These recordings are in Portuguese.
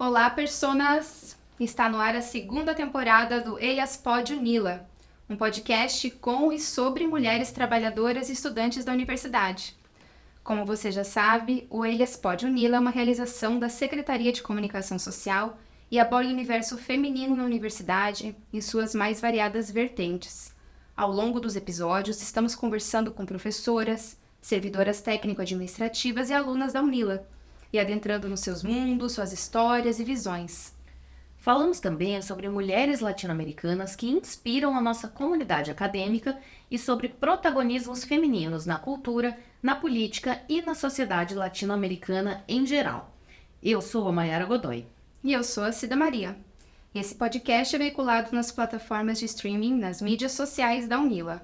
Olá, personas! Está no ar a segunda temporada do Eias Pod Unila, um podcast com e sobre mulheres trabalhadoras e estudantes da universidade. Como você já sabe, o Eias Pod Unila é uma realização da Secretaria de Comunicação Social e aborda o universo feminino na universidade em suas mais variadas vertentes. Ao longo dos episódios, estamos conversando com professoras, servidoras técnico-administrativas e alunas da Unila, e adentrando nos seus mundos, suas histórias e visões. Falamos também sobre mulheres latino-americanas que inspiram a nossa comunidade acadêmica e sobre protagonismos femininos na cultura, na política e na sociedade latino-americana em geral. Eu sou a Mayara Godoy. E eu sou a Cida Maria. Esse podcast é veiculado nas plataformas de streaming nas mídias sociais da Unila.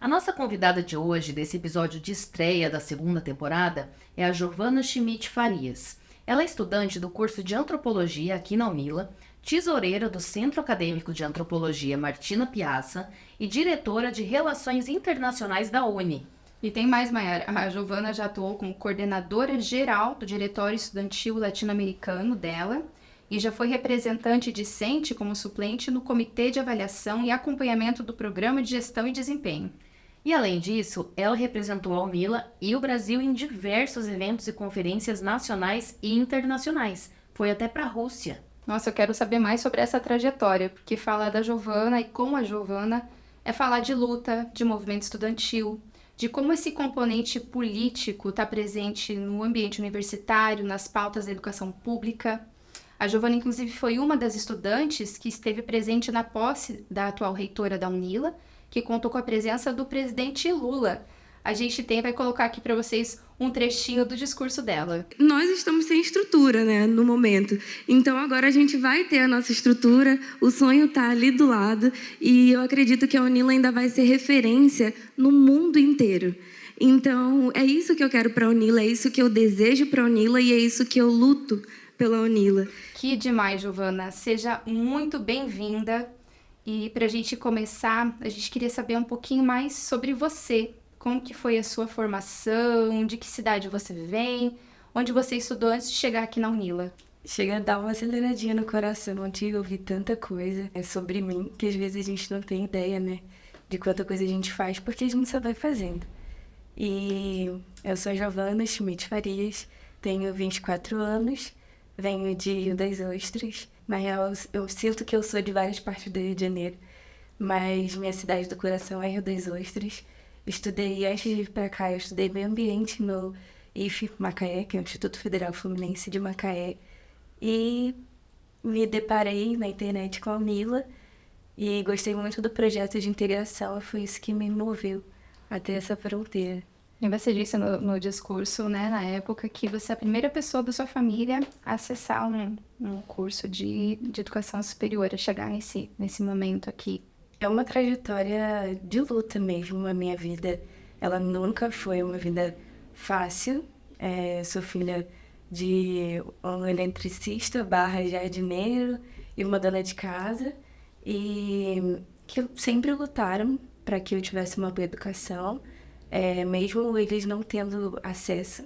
A nossa convidada de hoje, desse episódio de estreia da segunda temporada, é a Giovana Schmidt Farias. Ela é estudante do curso de Antropologia aqui na Unila, tesoureira do Centro Acadêmico de Antropologia Martina Piazza e diretora de Relações Internacionais da UNE. E tem mais, Mayara. A Giovana já atuou como coordenadora geral do Diretório Estudantil Latino-Americano dela e já foi representante discente como suplente no Comitê de Avaliação e Acompanhamento do Programa de Gestão e Desempenho. E além disso, ela representou a Unila e o Brasil em diversos eventos e conferências nacionais e internacionais. Foi até para a Rússia. Nossa, eu quero saber mais sobre essa trajetória, porque falar da Giovana e com a Giovana é falar de luta, de movimento estudantil, de como esse componente político está presente no ambiente universitário, nas pautas da educação pública. A Giovana, inclusive, foi uma das estudantes que esteve presente na posse da atual reitora da Unila, que contou com a presença do presidente Lula. A gente vai colocar aqui para vocês um trechinho do discurso dela. Nós estamos sem estrutura, né, no momento. Então, agora a gente vai ter a nossa estrutura, o sonho está ali do lado, e eu acredito que a Unila ainda vai ser referência no mundo inteiro. Então, é isso que eu quero para a Unila, é isso que eu desejo para a Unila e é isso que eu luto pela Unila. Que demais, Giovana. Seja muito bem-vinda. E para a gente começar, a gente queria saber um pouquinho mais sobre você. Como que foi a sua formação, de que cidade você vem, onde você estudou antes de chegar aqui na Unila? Chega a dar uma aceleradinha no coração de ouvir tanta coisa sobre mim, que às vezes a gente não tem ideia, né, de quanta coisa a gente faz, porque a gente só vai fazendo. E eu sou a Giovana Schmidt Farias, tenho 24 anos, venho de Rio das Ostras. Na real, eu sinto que eu sou de várias partes do Rio de Janeiro, mas minha cidade do coração é Rio das Ostras. Estudei, antes de ir para cá, eu estudei meio ambiente no IFE Macaé, que é o Instituto Federal Fluminense de Macaé, e me deparei na internet com a Unila e gostei muito do projeto de integração, foi isso que me moveu até essa fronteira. E você disse no discurso, né, na época, que você é a primeira pessoa da sua família a acessar um curso de educação superior, a chegar nesse momento aqui. É uma trajetória de luta mesmo, a minha vida. Ela nunca foi uma vida fácil. Sou filha de um eletricista / jardineiro e uma dona de casa. E que sempre lutaram para que eu tivesse uma boa educação, mesmo eles não tendo acesso.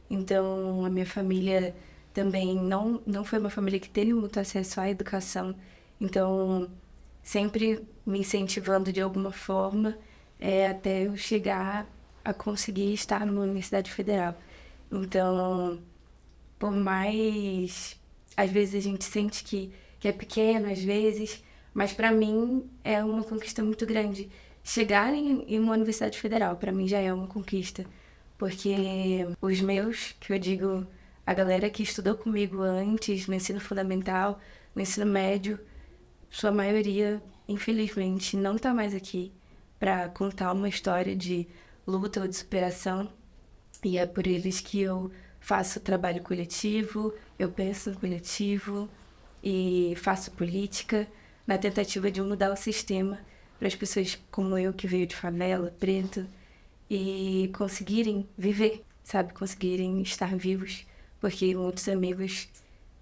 Então, a minha família também não foi uma família que teve muito acesso à educação. Então, sempre me incentivando de alguma forma até eu chegar a conseguir estar numa universidade federal. Então, por mais... Às vezes a gente sente que é pequeno, às vezes, mas para mim é uma conquista muito grande. Chegar em uma universidade federal, para mim já é uma conquista, porque os meus, que eu digo, a galera que estudou comigo antes, no ensino fundamental, no ensino médio, sua maioria, infelizmente, não está mais aqui para contar uma história de luta ou de superação. E é por eles que eu faço trabalho coletivo, eu penso no coletivo e faço política na tentativa de mudar o sistema para as pessoas como eu, que veio de favela, preto, e conseguirem viver, sabe? Conseguirem estar vivos, porque muitos amigos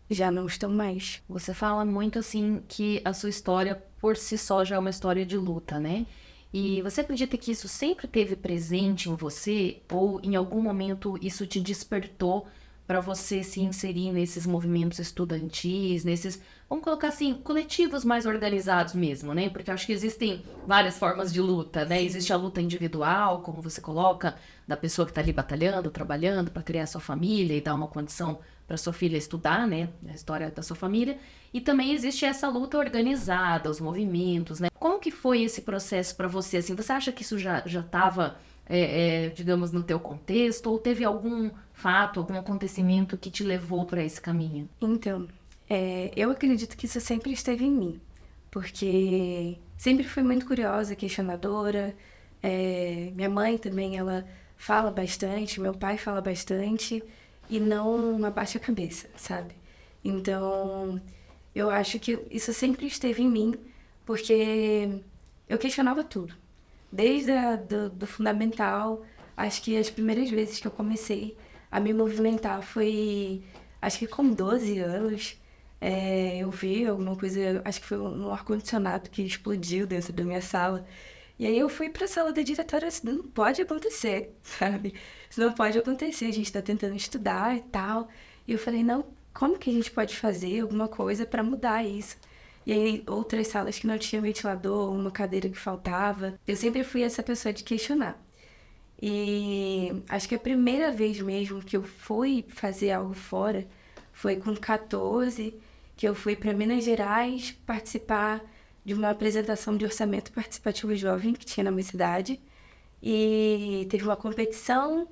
já não estão mais. Você fala muito assim que a sua história por si só já é uma história de luta, né? E você acredita que isso sempre esteve presente em você ou em algum momento isso te despertou para você se inserir nesses movimentos estudantis, nesses, vamos colocar assim, coletivos mais organizados mesmo, né? Porque eu acho que existem várias formas de luta, né? Existe a luta individual, como você coloca, da pessoa que está ali batalhando, trabalhando para criar sua família e dar uma condição para sua filha estudar, né? A história da sua família. E também existe essa luta organizada, os movimentos, né? Como que foi esse processo para você? Assim, você acha que isso já estava, digamos, no teu contexto? Ou teve algum fato, algum acontecimento que te levou para esse caminho? Então, eu acredito que isso sempre esteve em mim, porque sempre fui muito curiosa, questionadora. Minha mãe também, ela fala bastante, meu pai fala bastante, e não abaixa a cabeça, sabe? Então, eu acho que isso sempre esteve em mim, porque eu questionava tudo. Desde do fundamental, acho que as primeiras vezes que eu comecei a me movimentar foi, acho que com 12 anos, eu vi alguma coisa, acho que foi um ar-condicionado que explodiu dentro da minha sala. E aí eu fui para a sala da diretora, isso não pode acontecer, sabe? Isso não pode acontecer, a gente está tentando estudar e tal. E eu falei, não, como que a gente pode fazer alguma coisa para mudar isso? E aí outras salas que não tinham ventilador, uma cadeira que faltava. Eu sempre fui essa pessoa de questionar. E acho que a primeira vez mesmo que eu fui fazer algo fora foi com 14, que eu fui para Minas Gerais participar de uma apresentação de orçamento participativo jovem que tinha na minha cidade. E teve uma competição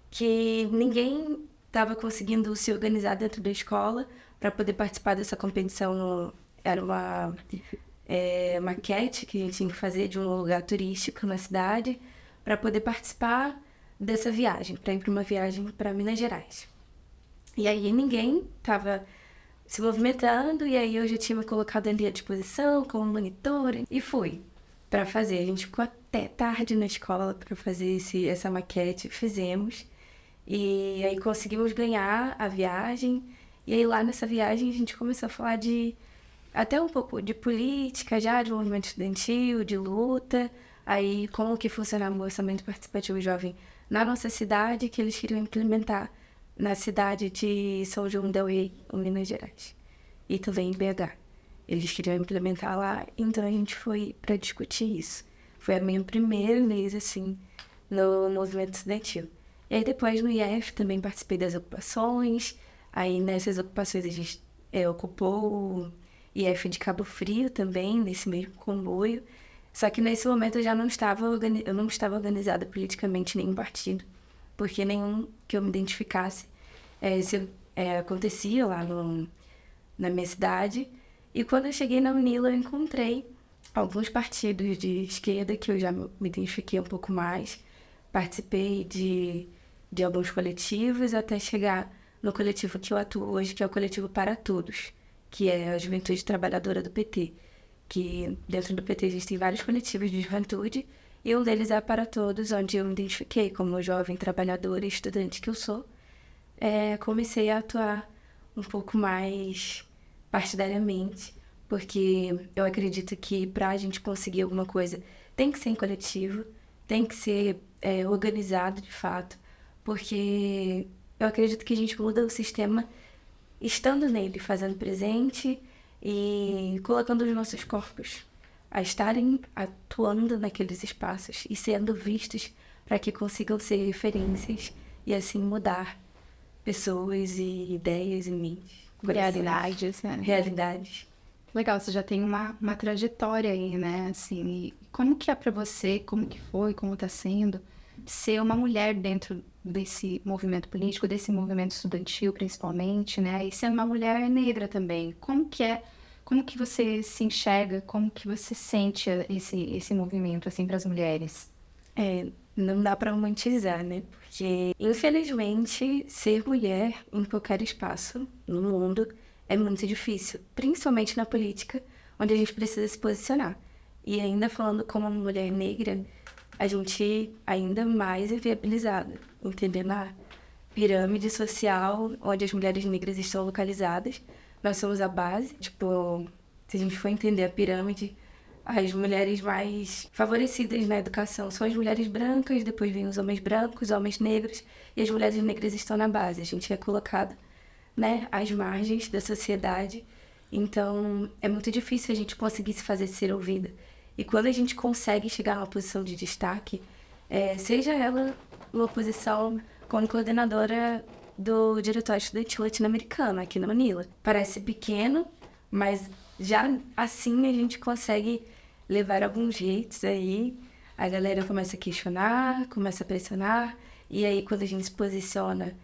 que ninguém estava conseguindo se organizar dentro da escola para poder participar dessa competição. Era uma maquete que a gente tinha que fazer de um lugar turístico na cidade para poder participar dessa viagem, para ir para uma viagem para Minas Gerais. E aí ninguém estava se movimentando, e aí eu já tinha me colocado ali à disposição como monitora e fui para fazer. A gente ficou até tarde na escola para fazer essa maquete, fizemos, e aí conseguimos ganhar a viagem. E aí lá nessa viagem a gente começou a falar até um pouco de política já, de movimento estudantil, de luta, aí como que funcionava o orçamento participativo jovem na nossa cidade, que eles queriam implementar na cidade de São João del Rei, em Minas Gerais, e também em BH. Eles queriam implementar lá, então a gente foi para discutir isso. Foi a minha primeira vez, assim, no movimento estudantil. E aí depois no IF também participei das ocupações, aí nessas ocupações a gente ocupou o IF de Cabo Frio também, nesse mesmo comboio. Só que nesse momento eu já não estava, eu não estava organizada politicamente em nenhum partido, porque nenhum que eu me identificasse acontecia lá na minha cidade. E quando eu cheguei na Unila, eu encontrei alguns partidos de esquerda que eu já me identifiquei um pouco mais. Participei de alguns coletivos até chegar no coletivo que eu atuo hoje, que é o Coletivo Para Todos, que é a Juventude Trabalhadora do PT. Que dentro do PT existem vários coletivos de juventude, e um deles é Para Todos, onde eu me identifiquei como jovem trabalhadora e estudante que eu sou. Comecei a atuar um pouco mais partidariamente, porque eu acredito que para a gente conseguir alguma coisa tem que ser em coletivo, tem que ser organizado de fato, porque eu acredito que a gente muda o sistema estando nele, fazendo presente e colocando os nossos corpos a estarem atuando naqueles espaços e sendo vistos para que consigam ser referências e assim mudar pessoas e ideias e mentes. Realidades, né? Realidades. Legal, você já tem uma trajetória aí, né? Assim, e como que é pra você, como que foi, como tá sendo ser uma mulher dentro desse movimento político, desse movimento estudantil, principalmente, né? E ser uma mulher negra também. Como que você se enxerga, como que você sente esse movimento, assim, para as mulheres? Não dá para romantizar, né? Porque, infelizmente, ser mulher em qualquer espaço no mundo é muito difícil, principalmente na política, onde a gente precisa se posicionar. E ainda falando como uma mulher negra, a gente ainda mais é viabilizada, entendeu? Na pirâmide social onde as mulheres negras estão localizadas, nós somos a base. Tipo, se a gente for entender a pirâmide, as mulheres mais favorecidas na educação são as mulheres brancas, depois vem os homens brancos, homens negros, e as mulheres negras estão na base. A gente é colocado, né, às margens da sociedade. Então, é muito difícil a gente conseguir se fazer ser ouvida. E quando a gente consegue chegar numa posição de destaque, seja ela uma posição como coordenadora do Diretório Estudantil Latino-Americano, aqui na Manila. Parece pequeno, mas já assim a gente consegue levar alguns jeitos aí. A galera começa a questionar, começa a pressionar, e aí quando a gente se posiciona,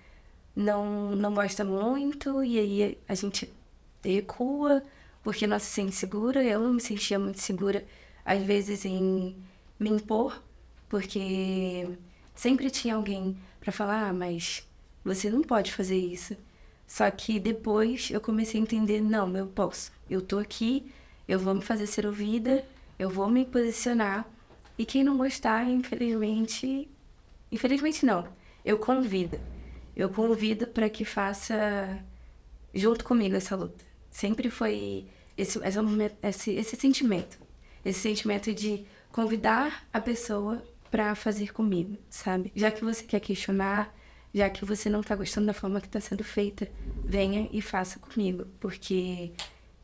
não gosta muito, e aí a gente recua, porque não se sente segura. Eu não me sentia muito segura, às vezes, em me impor, porque sempre tinha alguém para falar, mas você não pode fazer isso. Só que depois eu comecei a entender, não, eu posso. Eu tô aqui, eu vou me fazer ser ouvida, eu vou me posicionar, e quem não gostar, infelizmente não, eu convido. Eu convido para que faça junto comigo essa luta. Sempre foi esse sentimento de convidar a pessoa para fazer comigo, sabe? Já que você quer questionar, já que você não tá gostando da forma que está sendo feita, venha e faça comigo, porque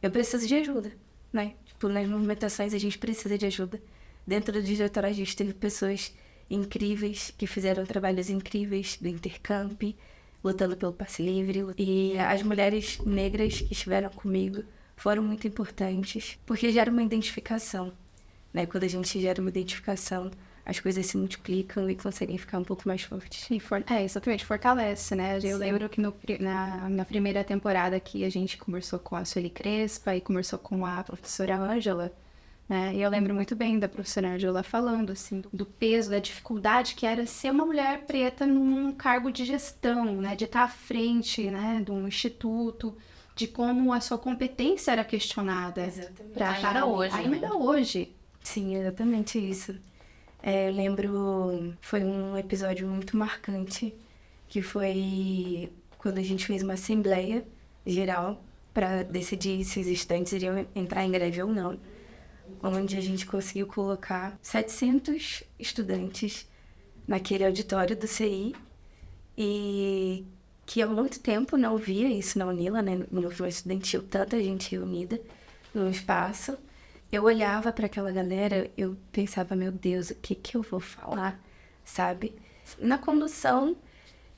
eu preciso de ajuda, né? Tipo, nas movimentações a gente precisa de ajuda. Dentro do diretório a gente teve pessoas incríveis que fizeram trabalhos incríveis do Intercamp, lutando pelo passe livre, e as mulheres negras que estiveram comigo foram muito importantes, porque gera uma identificação, né? Quando a gente gera uma identificação, as coisas se multiplicam e conseguem ficar um pouco mais fortes. Exatamente, fortalece, né? Eu Sim. lembro que na primeira temporada que a gente conversou com a Sueli Crespa e conversou com a professora Ângela, né? E eu lembro muito bem da professora Ângela falando, assim, do peso, da dificuldade que era ser uma mulher preta num cargo de gestão, né? De estar à frente, né? De um instituto, de como a sua competência era questionada. Exatamente. Ainda hoje, Ainda né? hoje. Sim, exatamente isso. Eu lembro, foi um episódio muito marcante, que foi quando a gente fez uma assembleia geral para decidir se os estudantes iriam entrar em greve ou não, onde a gente conseguiu colocar 700 estudantes naquele auditório do CI, e que há muito tempo não via isso na UNILA, né? No movimento estudantil, tanta gente reunida num espaço. Eu olhava para aquela galera, eu pensava, meu Deus, o que eu vou falar, sabe? Na condução,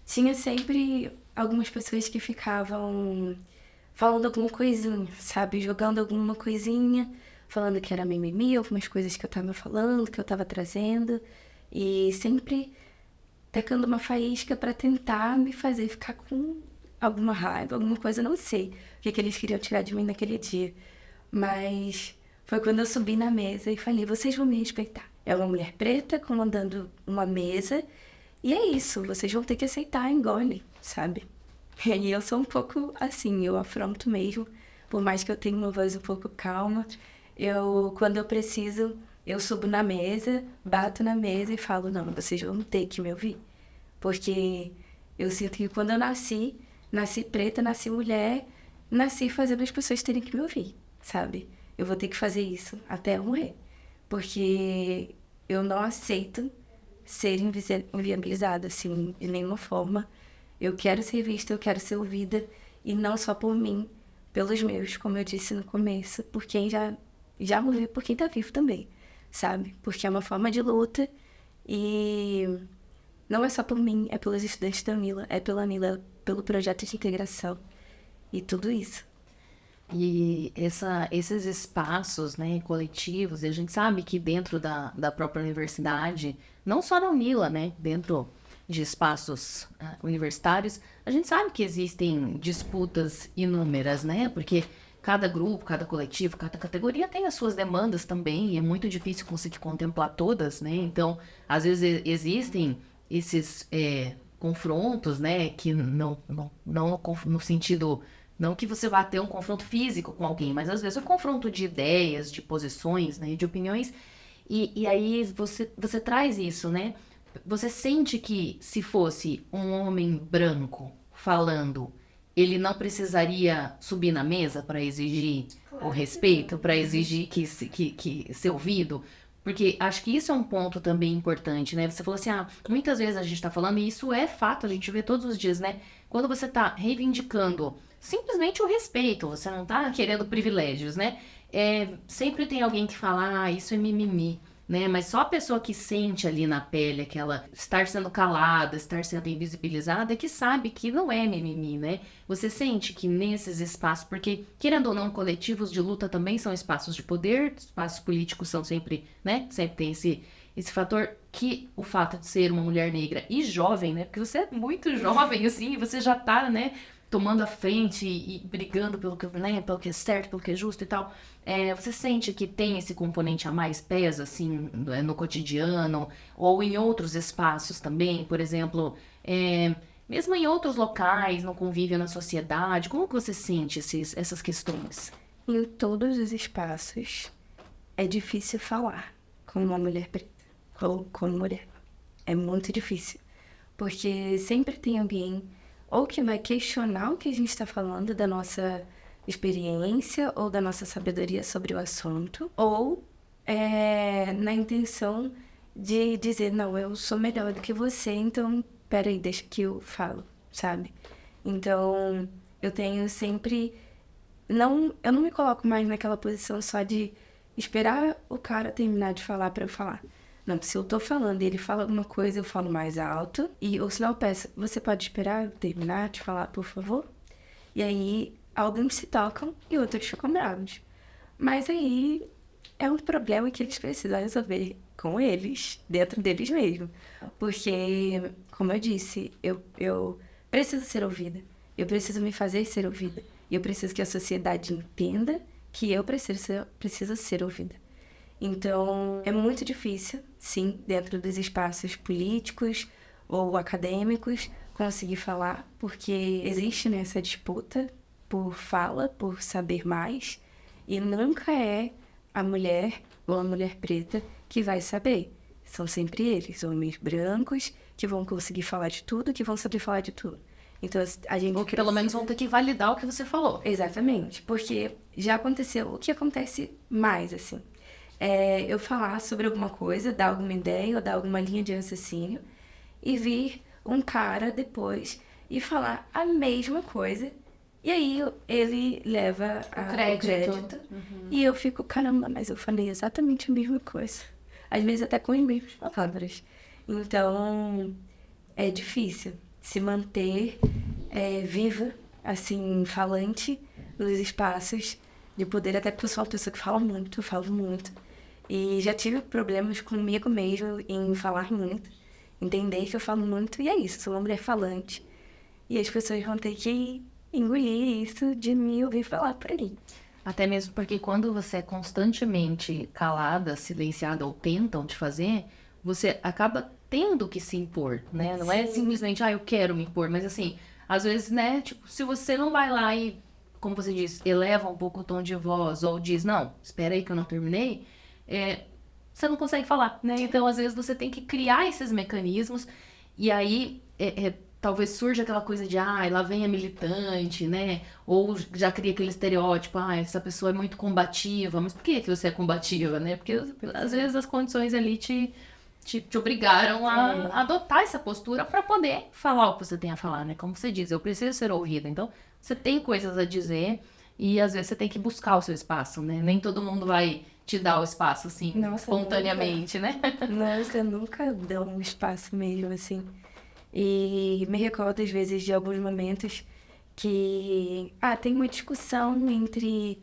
tinha sempre algumas pessoas que ficavam falando alguma coisinha, sabe? Jogando alguma coisinha, falando que era mimimi, algumas coisas que eu tava falando, que eu tava trazendo, e sempre tacando uma faísca para tentar me fazer ficar com alguma raiva, alguma coisa, não sei o que eles queriam tirar de mim naquele dia, mas foi quando eu subi na mesa e falei, vocês vão me respeitar. É uma mulher preta comandando uma mesa, e é isso, vocês vão ter que aceitar, engole, sabe? E aí eu sou um pouco assim, eu afronto mesmo, por mais que eu tenha uma voz um pouco calma, quando eu preciso, eu subo na mesa, bato na mesa e falo, não, vocês vão ter que me ouvir. Porque eu sinto que quando eu nasci preta, nasci mulher, nasci fazendo as pessoas terem que me ouvir, sabe? Eu vou ter que fazer isso até eu morrer. Porque eu não aceito ser inviabilizada, assim, de nenhuma forma. Eu quero ser vista, eu quero ser ouvida, e não só por mim, pelos meus, como eu disse no começo, por quem já morreu, por quem tá vivo também, sabe? Porque é uma forma de luta, e não é só por mim, é pelos estudantes da UNILA, é pela UNILA, pelo projeto de integração, e tudo isso. E esses espaços, né, coletivos, e a gente sabe que dentro da própria universidade, não só na UNILA, né, dentro de espaços universitários, a gente sabe que existem disputas inúmeras, né, porque cada grupo, cada coletivo, cada categoria tem as suas demandas também, e é muito difícil conseguir contemplar todas, né, então, às vezes existem esses confrontos, né, que não no sentido... Não que você vá ter um confronto físico com alguém, mas às vezes um confronto de ideias, de posições, né, de opiniões, e aí você traz isso, né? Você sente que se fosse um homem branco falando, ele não precisaria subir na mesa para exigir o respeito, para exigir que ser ouvido? Porque acho que isso é um ponto também importante, né? Você falou assim, muitas vezes a gente tá falando, e isso é fato, a gente vê todos os dias, né? Quando você tá reivindicando simplesmente o respeito, você não tá querendo privilégios, né? Sempre tem alguém que fala, isso é mimimi, né? Mas só a pessoa que sente ali na pele aquela estar sendo calada, estar sendo invisibilizada, é que sabe que não é mimimi, né? Você sente que nesses espaços, porque querendo ou não, coletivos de luta também são espaços de poder, espaços políticos são sempre, né? Sempre tem esse fator que o fato de ser uma mulher negra e jovem, né? Porque você é muito jovem, assim, você já tá, né? Tomando a frente e brigando pelo que, né, pelo que é certo, pelo que é justo e tal. Você sente que tem esse componente a mais pesa, assim, no cotidiano, ou em outros espaços também, por exemplo, mesmo em outros locais, no convívio na sociedade, como que você sente essas questões? Em todos os espaços, é difícil falar como uma mulher preta, ou como mulher. É muito difícil, porque sempre tem alguém ou que vai questionar o que a gente está falando da nossa experiência ou da nossa sabedoria sobre o assunto, ou na intenção de dizer, não, eu sou melhor do que você, então, peraí, deixa que eu falo, sabe? Então, eu tenho sempre... eu não me coloco mais naquela posição só de esperar o cara terminar de falar para eu falar. Não, se eu tô falando e ele fala alguma coisa, eu falo mais alto. Ou senão eu peço, você pode esperar eu terminar de falar, por favor? E aí, alguns se tocam e outros ficam bravos. Mas aí, é um problema que eles precisam resolver com eles, dentro deles mesmo. Porque, como eu disse, eu preciso ser ouvida. Eu preciso me fazer ser ouvida. E eu preciso que a sociedade entenda que eu preciso ser ouvida. Então, é muito difícil, sim, dentro dos espaços políticos ou acadêmicos, conseguir falar, porque existe nessa disputa por fala, por saber mais, e nunca é a mulher ou a mulher preta que vai saber. São sempre eles, homens brancos, que vão conseguir falar de tudo, que vão saber falar de tudo. Então, a gente... Ou que pelo menos vão ter que validar o que você falou. Exatamente, porque já aconteceu o que acontece mais, assim. Eu falar sobre alguma coisa, dar alguma ideia ou dar alguma linha de raciocínio e vir um cara depois e falar a mesma coisa e aí ele leva o crédito. E eu fico, caramba, mas eu falei exatamente a mesma coisa. Às vezes até com as mesmas palavras. Então, é difícil se manter viva, assim, falante nos espaços de poder, até porque eu sou uma pessoa que fala muito, eu falo muito. E já tive problemas comigo mesmo em falar muito, entender que eu falo muito, e é isso, sou uma mulher falante. E as pessoas vão ter que engolir isso de me ouvir falar por aí. Até mesmo porque quando você é constantemente calada, silenciada ou tentam te fazer, você acaba tendo que se impor, né? Não Sim. é simplesmente, eu quero me impor, mas assim, às vezes, né, tipo, se você não vai lá e, como você diz, eleva um pouco o tom de voz, ou diz, não, espera aí que eu não terminei, você não consegue falar, né? Então, às vezes, você tem que criar esses mecanismos, e aí, talvez surja aquela coisa de, lá vem a militante, né? Ou já cria aquele estereótipo, essa pessoa é muito combativa, mas por que você é combativa, né? Porque, às vezes, as condições ali te obrigaram a adotar essa postura para poder falar o que você tem a falar, né? Como você diz, eu preciso ser ouvida. Então, você tem coisas a dizer e às vezes você tem que buscar o seu espaço, né? Nem todo mundo vai te dar o espaço, assim, espontaneamente, né? Nossa, eu nunca dou um espaço mesmo, assim. E me recordo, às vezes, de alguns momentos que... tem uma discussão entre...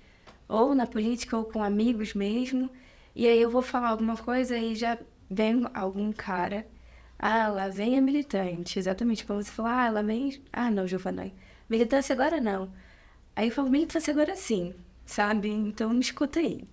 ou na política ou com amigos mesmo. E aí eu vou falar alguma coisa e já vem algum cara... lá vem a militante. Exatamente como você falou. Ela vem... não, Giovana. Militância agora não. Aí eu falo, militância agora sim, sabe? Então me escuta aí.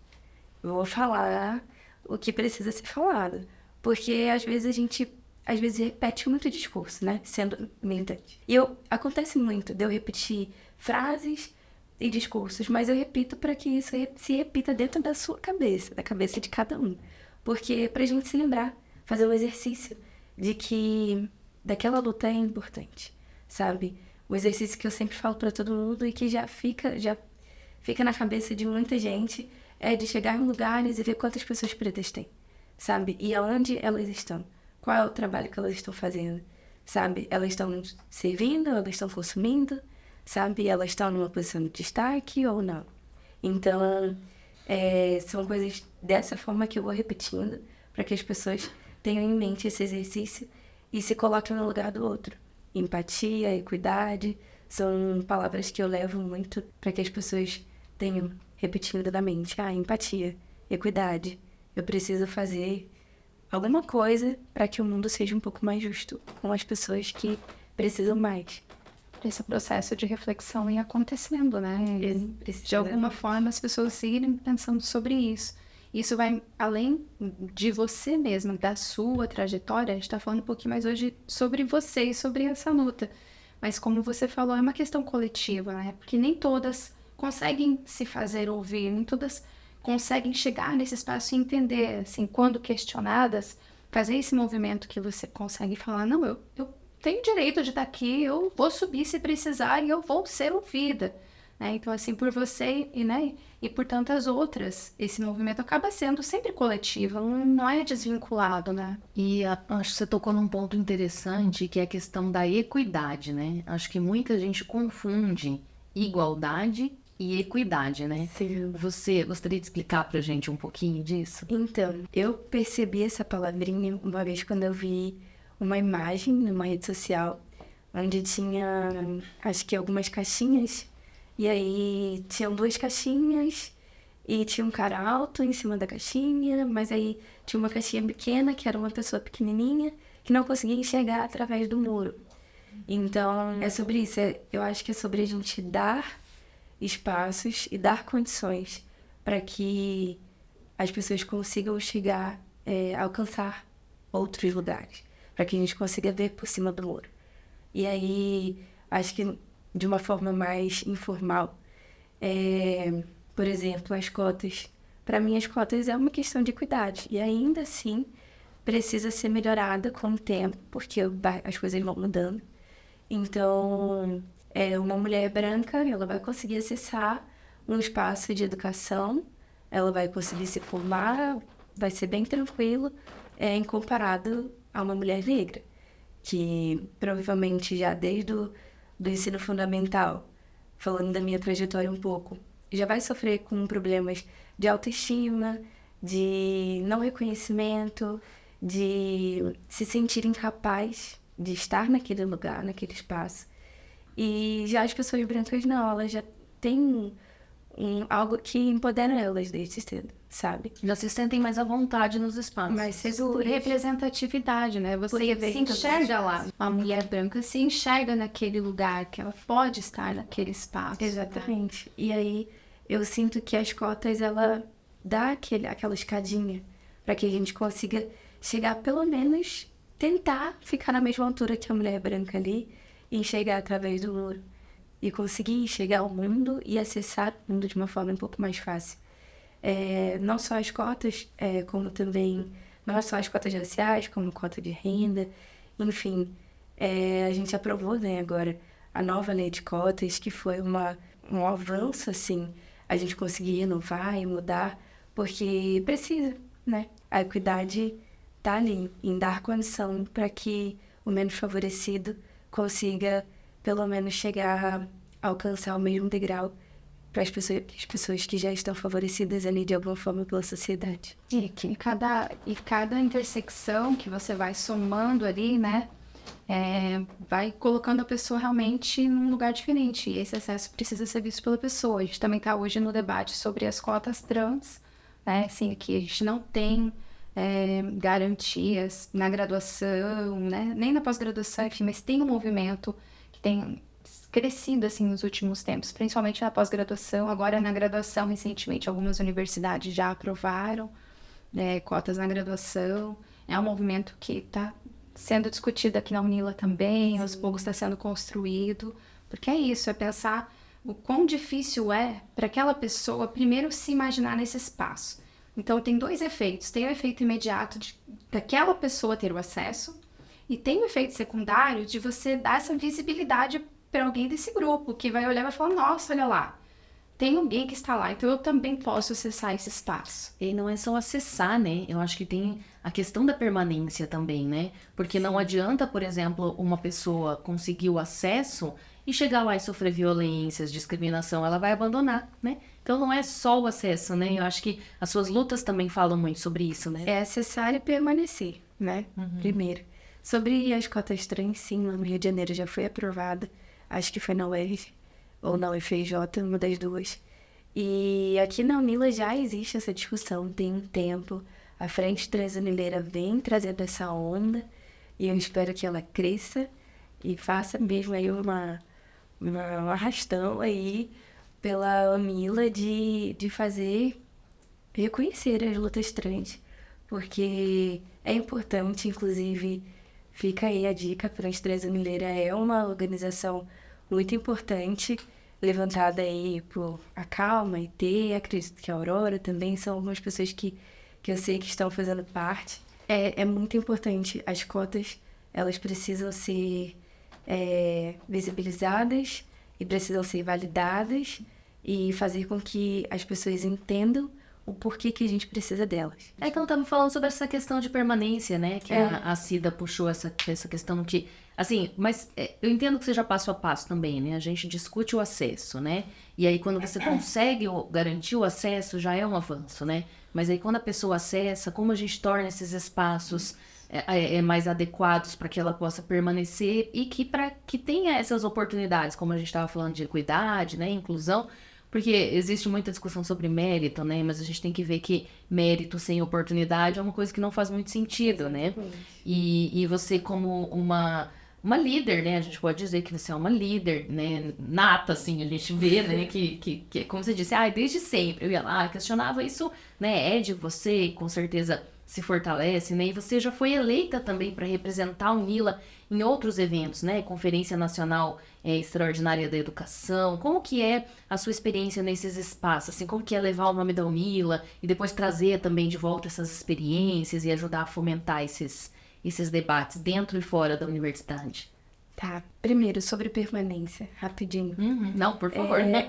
Eu vou falar o que precisa ser falado. Porque às vezes a gente... repete muito o discurso, né? Sendo militante. E acontece muito de eu repetir frases e discursos, mas eu repito para que isso se repita dentro da sua cabeça, da cabeça de cada um. Porque pra gente se lembrar, fazer um exercício de que daquela luta é importante, sabe? o exercício que eu sempre falo para todo mundo e que já fica na cabeça de muita gente é de chegar em lugares e ver quantas pessoas pretas tem, sabe? E aonde elas estão. Qual é o trabalho que elas estão fazendo, sabe? Elas estão servindo, elas estão consumindo, sabe? Elas estão numa posição de destaque ou não. Então, são coisas dessa forma que eu vou repetindo para que as pessoas tenham em mente esse exercício e se coloquem no lugar do outro. Empatia, equidade, são palavras que eu levo muito para que as pessoas tenham repetindo na mente. Empatia, equidade. Eu preciso fazer alguma coisa para que o mundo seja um pouco mais justo com as pessoas que precisam mais. Esse processo de reflexão ir acontecendo, né? De alguma forma as pessoas seguirem pensando sobre isso. Isso vai além de você mesma, da sua trajetória. A gente está falando um pouquinho mais hoje sobre você e sobre essa luta. Mas como você falou, é uma questão coletiva, né? Porque nem todas conseguem se fazer ouvir, nem todas conseguem chegar nesse espaço e entender, assim, quando questionadas, fazer esse movimento que você consegue falar, não, eu tenho direito de estar aqui, eu vou subir se precisar e eu vou ser ouvida. Então, assim, por você e por tantas outras, esse movimento acaba sendo sempre coletivo, não é desvinculado, né? E acho que você tocou num ponto interessante, que é a questão da equidade, né? Acho que muita gente confunde igualdade e equidade, né? Sim. Você gostaria de explicar pra gente um pouquinho disso? Então, eu percebi essa palavrinha uma vez quando eu vi uma imagem numa rede social, onde tinha, acho que algumas caixinhas. E aí tinham 2 caixinhas e tinha um cara alto em cima da caixinha, mas aí tinha uma caixinha pequena, que era uma pessoa pequenininha, que não conseguia enxergar através do muro. Então, é sobre isso. Eu acho que é sobre a gente dar espaços e dar condições para que as pessoas consigam chegar, alcançar outros lugares, para que a gente consiga ver por cima do muro. E aí, acho que de uma forma mais informal. Por exemplo, as cotas. Para mim, as cotas é uma questão de equidade. E ainda assim, precisa ser melhorada com o tempo, porque as coisas vão mudando. Então, uma mulher branca, ela vai conseguir acessar um espaço de educação, ela vai conseguir se formar, vai ser bem tranquilo, em comparado a uma mulher negra, que provavelmente já desde do ensino fundamental, falando da minha trajetória um pouco, já vai sofrer com problemas de autoestima, de não reconhecimento, de se sentir incapaz de estar naquele lugar, naquele espaço. E já as pessoas brancas não, elas já têm algo que empodera elas desde cedo, sabe? Já se sentem mais à vontade nos espaços. Mais seguras. Representatividade, né? Você Porque se enxerga lá. A mulher branca se enxerga naquele lugar, que ela pode estar naquele espaço. Exatamente. E aí, eu sinto que as cotas, ela dá aquela escadinha para que a gente consiga chegar, pelo menos, tentar ficar na mesma altura que a mulher branca ali e enxergar através do muro. E conseguir enxergar ao mundo e acessar o mundo de uma forma um pouco mais fácil. Não só as cotas, como também, não só as cotas raciais, como cota de renda, enfim. A gente aprovou, né, agora a nova lei de cotas, que foi um avanço, assim, a gente conseguir inovar e mudar, porque precisa, né? A equidade está ali, em dar condição para que o menos favorecido consiga, pelo menos, chegar a alcançar o mesmo degrau para as pessoas que já estão favorecidas ali de alguma forma pela sociedade. E cada intersecção que você vai somando ali, né, vai colocando a pessoa realmente num lugar diferente. E esse acesso precisa ser visto pela pessoa. A gente também está hoje no debate sobre as cotas trans, né, assim, que a gente não tem garantias na graduação, né, nem na pós-graduação, enfim, mas tem um movimento que tem crescido assim nos últimos tempos, principalmente na pós-graduação. Agora na graduação, recentemente, algumas universidades já aprovaram cotas na graduação. É um movimento que está sendo discutido aqui na Unila também. Sim. Aos poucos está sendo construído, porque é isso, é pensar o quão difícil é para aquela pessoa primeiro se imaginar nesse espaço. Então tem 2 efeitos, tem o efeito imediato daquela pessoa ter o acesso, e tem o efeito secundário de você dar essa visibilidade para alguém desse grupo, que vai olhar e vai falar, nossa, olha lá, tem alguém que está lá, então eu também posso acessar esse espaço. E não é só acessar, né? Eu acho que tem a questão da permanência também, né? Porque não adianta, por exemplo, uma pessoa conseguir o acesso e chegar lá e sofrer violências, discriminação, ela vai abandonar, né? Então não é só o acesso, né? Eu acho que as suas lutas também falam muito sobre isso, né? É acessar e permanecer, né? Primeiro. Sobre as cotas trans, sim, lá no Rio de Janeiro já foi aprovada. Acho que foi na UERJ ou na UFRJ, uma das duas. E aqui na Unila já existe essa discussão, tem um tempo. A Frente Trans Unileira vem trazendo essa onda e eu espero que ela cresça e faça mesmo aí um arrastão aí pela Unila de fazer reconhecer as lutas trans, porque é importante, inclusive, fica aí a dica, a Frente Trans Unileira é uma organização muito importante, levantada aí por a Calma, IT, acredito que a Aurora também, são algumas pessoas que eu sei que estão fazendo parte. É muito importante, as cotas, elas precisam ser visibilizadas e precisam ser validadas e fazer com que as pessoas entendam o porquê que a gente precisa delas. Então, estamos falando sobre essa questão de permanência, né? Que a Cida puxou essa questão que... Assim, mas eu entendo que seja passo a passo também, né? A gente discute o acesso, né? E aí, quando você consegue garantir o acesso, já é um avanço, né? Mas aí, quando a pessoa acessa, como a gente torna esses espaços mais adequados para que ela possa permanecer e que tenha essas oportunidades, como a gente estava falando de equidade, né? Inclusão. Porque existe muita discussão sobre mérito, né? Mas a gente tem que ver que mérito sem oportunidade é uma coisa que não faz muito sentido, né? E você como uma líder, né? A gente pode dizer que você é uma líder, né? Nata, assim, a gente vê, né? Que como você disse, desde sempre eu ia lá, questionava isso, né? É de você, com certeza se fortalece, né? E você já foi eleita também para representar o Unila em outros eventos, né? Conferência Nacional Extraordinária da Educação. Como que é a sua experiência nesses espaços? Assim, como que é levar o nome da Unila e depois trazer também de volta essas experiências e ajudar a fomentar esses debates dentro e fora da universidade? Tá. Primeiro, sobre permanência, rapidinho. Não, por favor, né?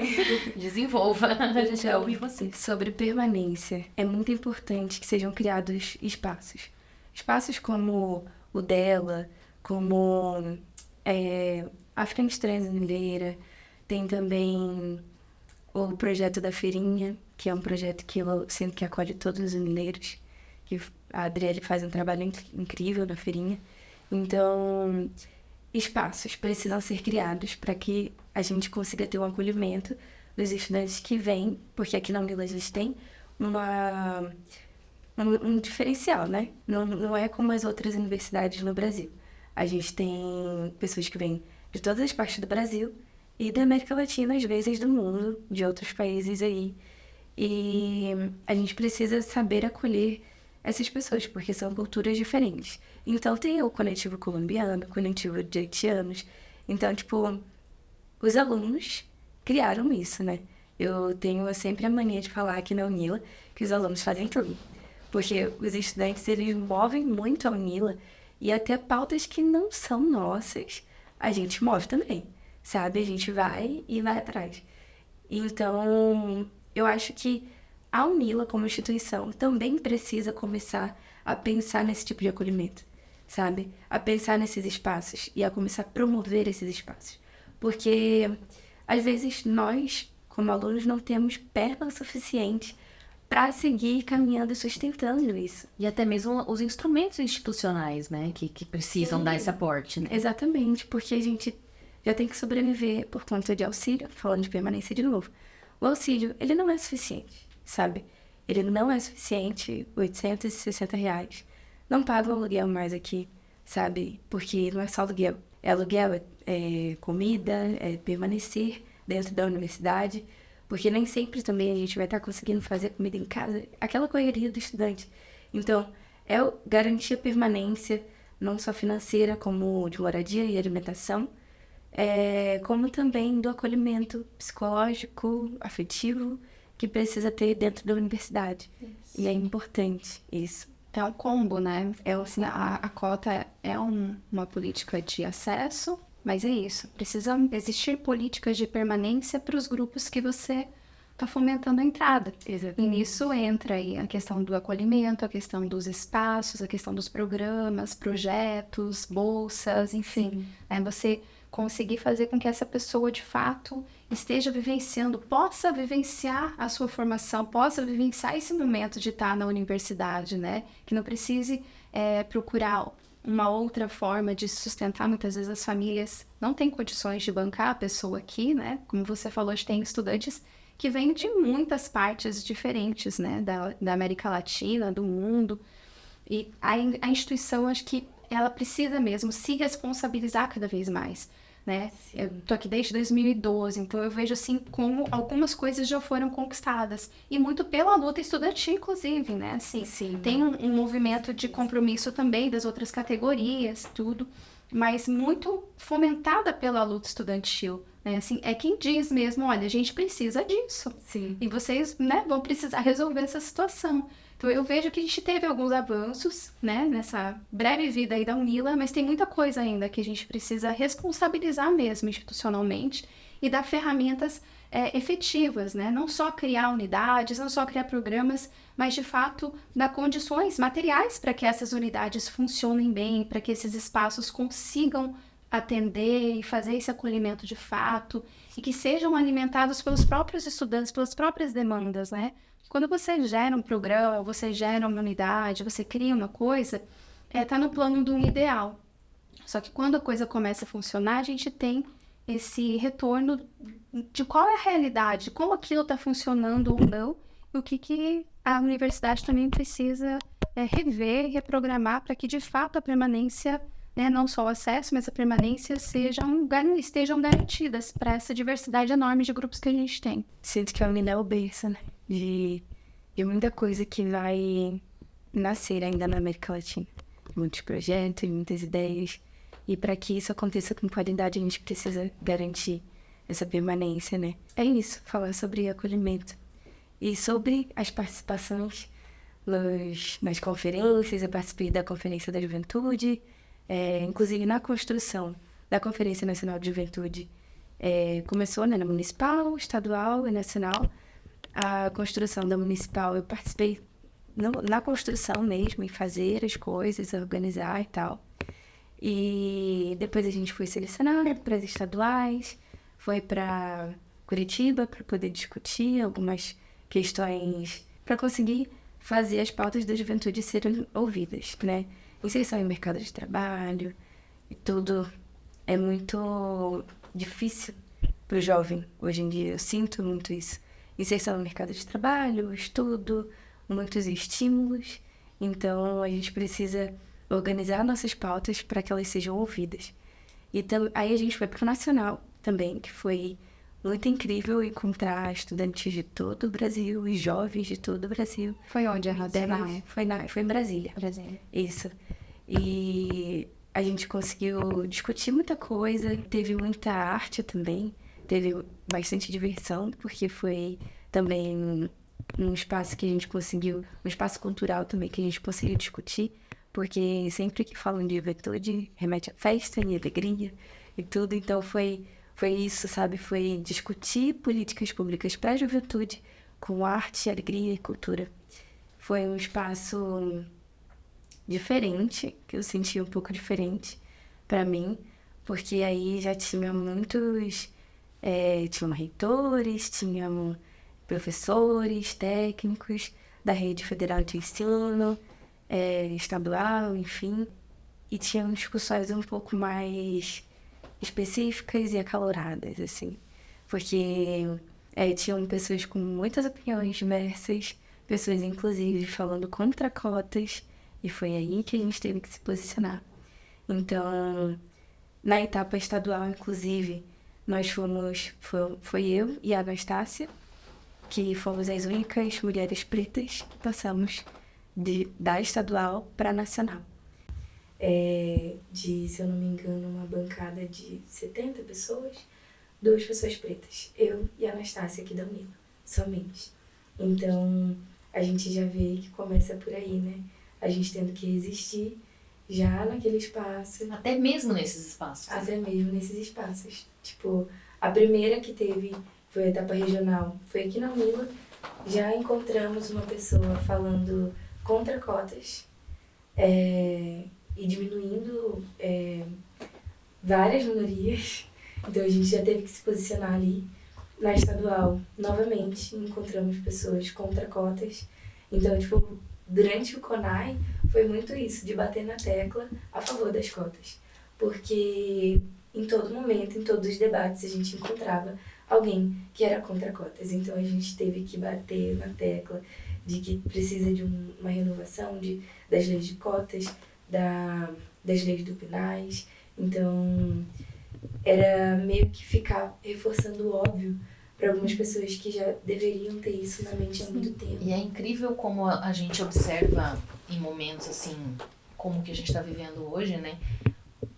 Desenvolva. A gente vai ouvir você. Sobre permanência, é muito importante que sejam criados espaços. Espaços como o dela, como a Frente Trans Unileira, tem também o projeto da Feirinha, que é um projeto que eu sinto que acolhe todos os unileiros, que a Adriele faz um trabalho incrível na Feirinha. Então, espaços precisam ser criados para que a gente consiga ter um acolhimento dos estudantes que vêm, porque aqui na Unila a gente tem um diferencial, né? Não é como as outras universidades no Brasil. A gente tem pessoas que vêm de todas as partes do Brasil e da América Latina, às vezes do mundo, de outros países aí. E a gente precisa saber acolher essas pessoas, porque são culturas diferentes. Então, tem o coletivo colombiano, o coletivo de haitianos. Então, os alunos criaram isso, né? Eu tenho sempre a mania de falar aqui na Unila que os alunos fazem tudo. Porque os estudantes, eles movem muito a Unila e até pautas que não são nossas, a gente move também, sabe? A gente vai atrás. Então, eu acho que a Unila, como instituição, também precisa começar a pensar nesse tipo de acolhimento, sabe? A pensar nesses espaços e a começar a promover esses espaços. Porque, às vezes, nós, como alunos, não temos perna suficiente para seguir caminhando e sustentando isso. E até mesmo os instrumentos institucionais, né? Que precisam dar esse aporte, né? Exatamente, porque a gente já tem que sobreviver por conta de auxílio, falando de permanência de novo. O auxílio, ele não é suficiente, sabe? Ele não é suficiente, R$860. Não paga o aluguel mais aqui, sabe? Porque não é só aluguel. É aluguel, é comida, é permanecer dentro da universidade, porque nem sempre também a gente vai estar conseguindo fazer comida em casa, aquela correria do estudante. Então, garantir a permanência, não só financeira, como de moradia e alimentação, como também do acolhimento psicológico, afetivo, que precisa ter dentro da universidade. Isso. E é importante isso. É um combo, né? A cota é uma política de acesso, Mas é isso, precisam existir políticas de permanência para os grupos que você está fomentando a entrada. Exatamente. E nisso entra aí a questão do acolhimento, a questão dos espaços, a questão dos programas, projetos, bolsas, enfim. É você conseguir fazer com que essa pessoa, de fato, esteja vivenciando, possa vivenciar a sua formação, possa vivenciar esse momento de estar na universidade, né? Que não precise procurar uma outra forma de sustentar. Muitas vezes as famílias não têm condições de bancar a pessoa aqui, né? Como você falou, tem estudantes que vêm de muitas partes diferentes, né? Da América Latina, do mundo. E a instituição, acho que ela precisa mesmo se responsabilizar cada vez mais, né? Eu tô aqui desde 2012, então eu vejo assim como algumas coisas já foram conquistadas. E muito pela luta estudantil, inclusive, né? Assim, tem um movimento de compromisso também das outras categorias, tudo, mas muito fomentada pela luta estudantil, né? Assim, é quem diz mesmo, olha, a gente precisa disso. Sim. E vocês, né, vão precisar resolver essa situação. Então, eu vejo que a gente teve alguns avanços, né, nessa breve vida aí da UNILA, mas tem muita coisa ainda que a gente precisa responsabilizar mesmo institucionalmente e dar ferramentas efetivas, né? Não só criar unidades, não só criar programas, mas, de fato, dar condições materiais para que essas unidades funcionem bem, para que esses espaços consigam atender e fazer esse acolhimento de fato e que sejam alimentados pelos próprios estudantes, pelas próprias demandas, né? Quando você gera um programa, você gera uma unidade, você cria uma coisa, tá no plano do ideal. Só que quando a coisa começa a funcionar, a gente tem esse retorno de qual é a realidade, como aquilo está funcionando ou não, e o que a universidade também precisa rever e reprogramar para que, de fato, a permanência, né, não só o acesso, mas a permanência estejam garantidas para essa diversidade enorme de grupos que a gente tem. Sinto que a UNILA é o berço, né? De muita coisa que vai nascer ainda na América Latina. Muitos projetos, muitas ideias. E para que isso aconteça com qualidade, a gente precisa garantir essa permanência, né? É isso, falar sobre acolhimento. E sobre as participações nas conferências. Eu participei da Conferência da Juventude, inclusive na construção da Conferência Nacional de Juventude. Começou, né, na municipal, estadual e nacional. A construção da municipal, eu participei na construção mesmo, em fazer as coisas, organizar e tal. E depois a gente foi selecionado para as estaduais, foi para Curitiba para poder discutir algumas questões, para conseguir fazer as pautas da juventude serem ouvidas, né? Inserção em mercado de trabalho e tudo é muito difícil para o jovem hoje em dia. Eu sinto muito isso. Inserção no mercado de trabalho, estudo, muitos estímulos. Então, a gente precisa organizar nossas pautas para que elas sejam ouvidas. E aí a gente foi para o Nacional também, que foi muito incrível encontrar estudantes de todo o Brasil e jovens de todo o Brasil. Foi onde a Foi em Brasília. Brasília. Isso. E a gente conseguiu discutir muita coisa, teve muita arte também. Teve bastante diversão, porque foi também um espaço que a gente conseguiu, um espaço cultural também que a gente conseguiu discutir, porque sempre que falam de juventude, remete a festa e alegria e tudo. Então foi isso, sabe? Foi discutir políticas públicas para a juventude com arte, alegria e cultura. Foi um espaço diferente, que eu senti um pouco diferente para mim, porque aí já tinha muitos... tinham reitores, tinham professores, técnicos da Rede Federal de Ensino, estadual, enfim. E tinham discussões um pouco mais específicas e acaloradas, assim. Porque tinham pessoas com muitas opiniões diversas, pessoas, inclusive, falando contra cotas, e foi aí que a gente teve que se posicionar. Então, na etapa estadual, inclusive, nós foi eu e a Anastácia, que fomos as únicas mulheres pretas que passamos da estadual para a nacional. Se eu não me engano, uma bancada de 70 pessoas, 2 pessoas pretas, eu e a Anastácia aqui da UNILA, somente. Então, a gente já vê que começa por aí, né? A gente tendo que resistir já naquele espaço, Até mesmo nesses espaços. até mesmo nesses espaços. Tipo, a primeira que teve foi a etapa regional, foi aqui na Mila. Já encontramos uma pessoa falando contra cotas e diminuindo várias minorias. Então a gente já teve que se posicionar ali. Na estadual, novamente, encontramos pessoas contra cotas. Então, tipo, durante o CONAI, foi muito isso, de bater na tecla a favor das cotas. Porque em todo momento, em todos os debates, a gente encontrava alguém que era contra cotas. Então a gente teve que bater na tecla de que precisa de uma renovação das leis de cotas, das leis do PNAES. Então era meio que ficar reforçando o óbvio para algumas pessoas que já deveriam ter isso na mente há muito tempo. E é incrível como a gente observa em momentos assim, como o que a gente está vivendo hoje, né?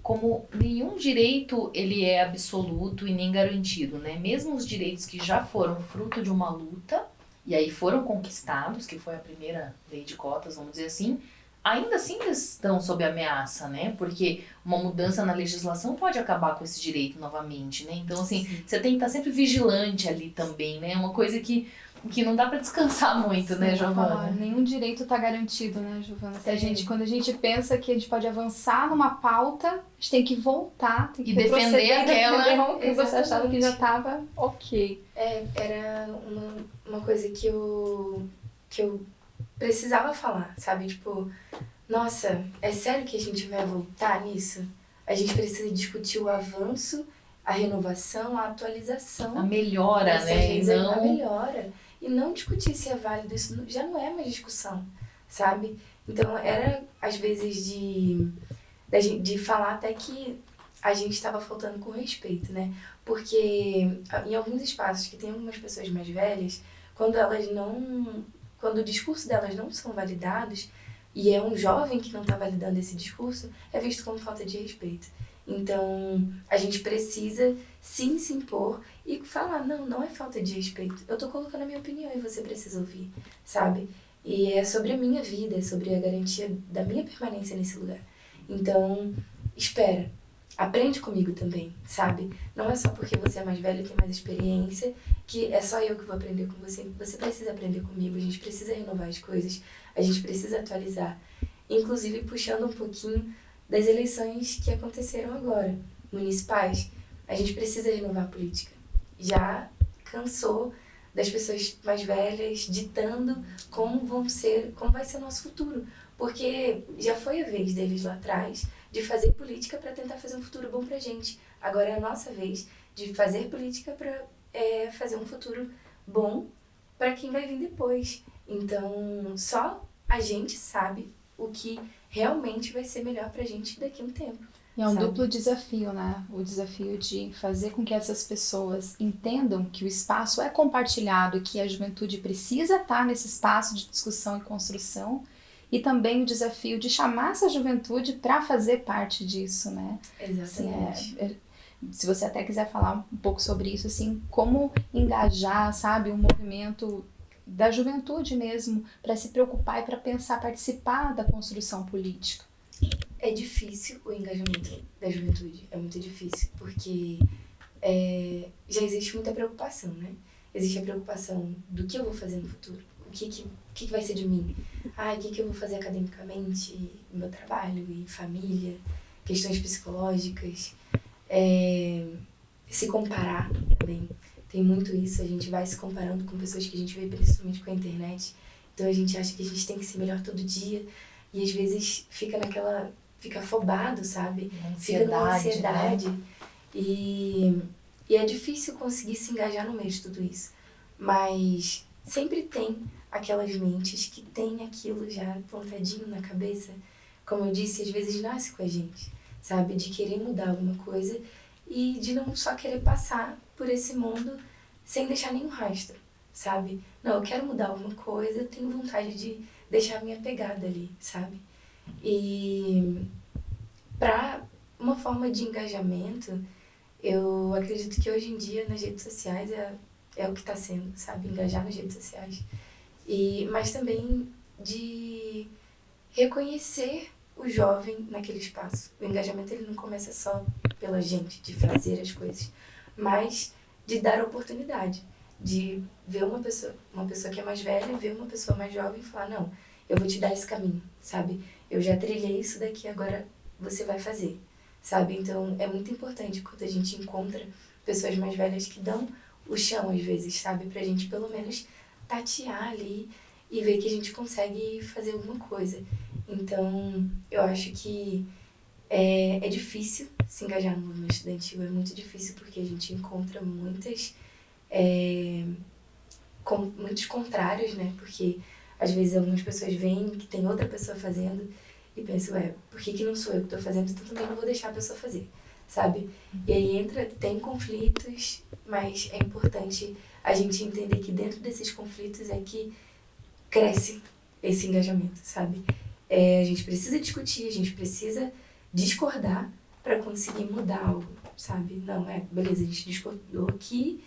Como nenhum direito ele é absoluto e nem garantido, né? Mesmo os direitos que já foram fruto de uma luta e aí foram conquistados, que foi a primeira lei de cotas, vamos dizer assim, ainda assim eles estão sob ameaça, né? Porque uma mudança na legislação pode acabar com esse direito novamente, né? Então, assim, você tem que estar sempre vigilante ali também, né? Uma coisa que não dá pra descansar muito, né, Giovana? Nenhum direito tá garantido, né, Giovana? Quando a gente pensa que a gente pode avançar numa pauta, a gente tem que voltar, tem que E defender retroceder, aquela que você achava que já estava ok. Era uma coisa que eu precisava falar, sabe? Tipo, nossa, é sério que a gente vai voltar nisso? A gente precisa discutir o avanço, a renovação, a atualização. A melhora, dessas né? leis, Não... a melhora. E não discutir se é válido, isso já não é mais discussão, sabe? Então, era, às vezes, de falar até que a gente estava faltando com respeito, né? Porque em alguns espaços que tem algumas pessoas mais velhas, quando o discurso delas não são validados, e é um jovem que não está validando esse discurso, é visto como falta de respeito. Então, a gente precisa sim se impor e falar, não é falta de respeito. Eu tô colocando a minha opinião e você precisa ouvir, sabe? E é sobre a minha vida, é sobre a garantia da minha permanência nesse lugar. Então, espera. Aprende comigo também, sabe? Não é só porque você é mais velho e tem mais experiência que é só eu que vou aprender com você. Você precisa aprender comigo, a gente precisa renovar as coisas, a gente precisa atualizar. Inclusive, puxando um pouquinho das eleições que aconteceram agora, municipais, a gente precisa renovar a política. Já cansou das pessoas mais velhas ditando como vai ser o nosso futuro. Porque já foi a vez deles lá atrás de fazer política para tentar fazer um futuro bom pra gente. Agora é a nossa vez de fazer política para fazer um futuro bom para quem vai vir depois. Então, só a gente sabe o que realmente vai ser melhor pra gente daqui a um tempo. E é um sabe? duplo desafio, né? O desafio de fazer com que essas pessoas entendam que o espaço é compartilhado e que a juventude precisa estar nesse espaço de discussão e construção. E também o desafio de chamar essa juventude para fazer parte disso, né? Exatamente. Assim, se você até quiser falar um pouco sobre isso, assim, como engajar, sabe, um movimento da juventude mesmo, para se preocupar e para pensar, participar da construção política. É difícil o engajamento da juventude, é muito difícil, porque já existe muita preocupação, né? Existe a preocupação do que eu vou fazer no futuro, o que vai ser de mim, o que eu vou fazer academicamente, no meu trabalho e família, questões psicológicas, se comparar também. Tem muito isso, a gente vai se comparando com pessoas que a gente vê principalmente com a internet, então a gente acha que a gente tem que ser melhor todo dia, e às vezes fica afobado, sabe? Fica numa ansiedade. Né? E é difícil conseguir se engajar no meio de tudo isso. Mas sempre tem aquelas mentes que tem aquilo já plantadinho na cabeça. Como eu disse, às vezes nasce com a gente, sabe? De querer mudar alguma coisa e de não só querer passar por esse mundo sem deixar nenhum rastro, sabe? Não, eu quero mudar alguma coisa, eu tenho vontade de deixar minha pegada ali, sabe? E para uma forma de engajamento, eu acredito que hoje em dia nas redes sociais é o que está sendo, sabe? Engajar nas redes sociais. Mas também de reconhecer o jovem naquele espaço. O engajamento ele não começa só pela gente, de fazer as coisas, mas de dar oportunidade, de ver uma pessoa que é mais velha, ver uma pessoa mais jovem e falar, não, eu vou te dar esse caminho, sabe? Eu já trilhei isso daqui, agora você vai fazer, sabe? Então, é muito importante quando a gente encontra pessoas mais velhas que dão o chão, às vezes, sabe? Pra gente, pelo menos, tatear ali e ver que a gente consegue fazer alguma coisa. Então, eu acho que é difícil se engajar no movimento estudantil, é muito difícil porque a gente encontra muitos contrários, né? Porque às vezes algumas pessoas veem que tem outra pessoa fazendo e pensam, por que não sou eu que estou fazendo, então também não vou deixar a pessoa fazer, sabe? E aí tem conflitos, mas é importante a gente entender que dentro desses conflitos é que cresce esse engajamento, sabe? A gente precisa discutir, a gente precisa discordar para conseguir mudar algo, sabe? Não, beleza, a gente discordou aqui,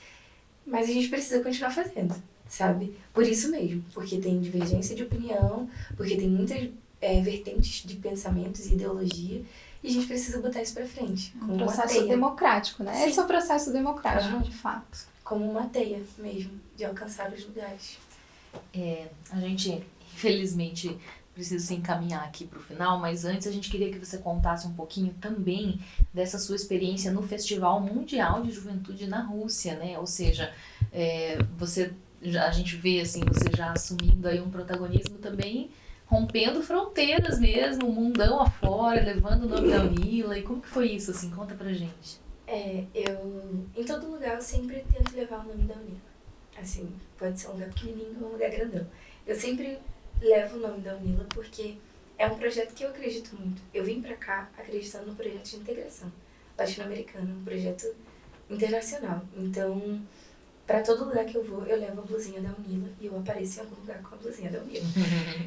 mas a gente precisa continuar fazendo, sabe? Por isso mesmo, porque tem divergência de opinião, porque tem muitas vertentes de pensamentos e ideologia, e a gente precisa botar isso para frente. Um processo democrático, né? Sim. Esse é o processo democrático, de fato. Como uma teia mesmo, de alcançar os lugares. A gente, infelizmente, precisa se encaminhar aqui para o final, mas antes a gente queria que você contasse um pouquinho também dessa sua experiência no Festival Mundial de Juventude na Rússia, né? Ou seja, a gente vê assim, você já assumindo aí um protagonismo também, rompendo fronteiras mesmo, o mundão afora, levando o nome da Unila. E como que foi isso, assim? Conta pra gente. Em todo lugar eu sempre tento levar o nome da Unila. Assim, pode ser um lugar pequenininho ou um lugar grandão. Eu sempre levo o nome da Unila porque é um projeto que eu acredito muito. Eu vim pra cá acreditando no projeto de integração latino-americana, um projeto internacional. Então, pra todo lugar que eu vou, eu levo a blusinha da Unila e eu apareço em algum lugar com a blusinha da Unila.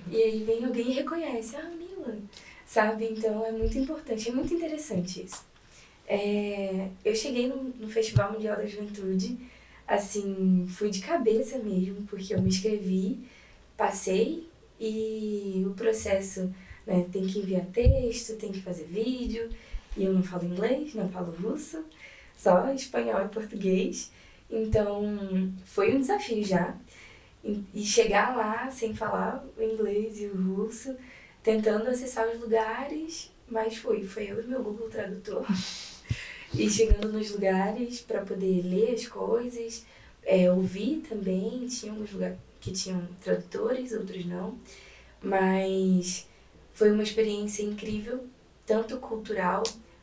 E aí vem alguém e reconhece, Unila, sabe? Então é muito importante, é muito interessante isso. Eu cheguei no Festival Mundial da Juventude, assim, fui de cabeça mesmo, porque eu me inscrevi, passei e o processo, né, tem que enviar texto, tem que fazer vídeo, e eu não falo inglês, não falo russo, só espanhol e português. Então, foi um desafio já. E chegar lá sem falar o inglês e o russo, tentando acessar os lugares, mas foi eu e meu Google Tradutor. E chegando nos lugares para poder ler as coisas, ouvir também. Tinha alguns lugares que tinham tradutores, outros não. Mas foi uma experiência incrível, tanto cultural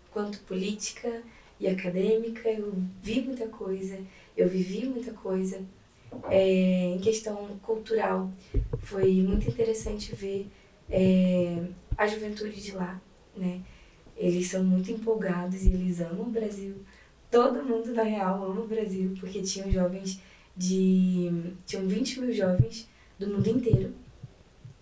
quanto política e acadêmica. Eu vi muita coisa, eu vivi muita coisa. Em questão cultural, foi muito interessante ver a juventude de lá, né? Eles são muito empolgados e eles amam o Brasil. Todo mundo, na real, ama o Brasil, porque tinham 20 mil jovens do mundo inteiro.